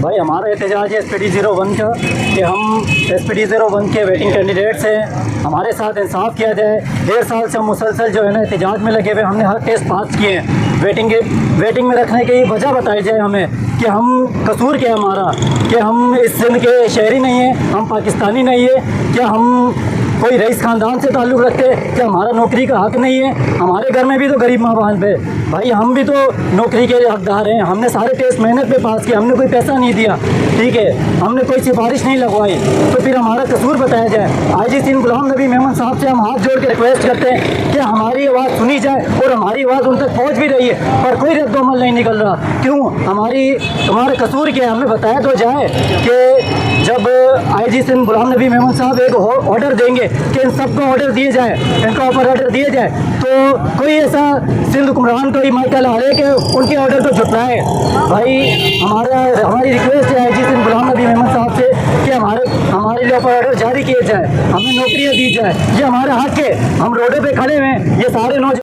भाई हमारा एहतजाज है SPD01 का कि हम SPD01 के वेटिंग कैंडिडेट्स हैं। हमारे साथ इंसाफ किया जाए। 1.5 साल से हम मुसलसल जो है ना एहतजाज में लगे हुए। हमने हर टेस्ट पास किए हैं। वेटिंग में रखने की वजह बताई जाए हमें कि हम कसूर क्या है हमारा, कि हम इस सिंध के शहरी नहीं हैं, हम पाकिस्तानी नहीं है, क्या हम कोई रईस ख़ानदान से ताल्लुक़ रखते हैं, क्या हमारा नौकरी का हक़ नहीं है। हमारे घर में भी तो गरीब माँ बाप है भाई, हम भी तो नौकरी के हकदार हैं। हमने सारे टेस्ट मेहनत पे पास किए, हमने कोई पैसा नहीं दिया, ठीक है, हमने कोई सिफारिश नहीं लगवाई, तो फिर हमारा कसूर बताया जाए। IG सिंध गुलाम नबी मेमन साहब से हम हाथ जोड़ के रिक्वेस्ट करते हैं कि हमारी आवाज़ सुनी जाए, और हमारी आवाज़ उन तक पहुँच भी रही है पर कोई रद्दोमल नहीं निकल रहा। क्यों? हमारा कसूर क्या है, हमें बताया तो जाए कि जब IG सिंध गुलाम नबी मेमन साहब एक ऑर्डर देंगे कि इन सबको ऑर्डर दिए जाए, इनका ऊपर ऑर्डर दिए जाए, तो कोई ऐसा सिंध हुक्मरान कोई माइकल हारे कि उनके ऑर्डर को झुटलाए। भाई हमारी रिक्वेस्ट है IG सिंध गुलाम नबी मेमन साहब से कि हमारे लिए ऊपर ऑर्डर जारी किए जाए, हमें नौकरियाँ दी जाए, ये हमारा हक है। हम रोडों पे खड़े हुए हैं, ये सारे नौजवान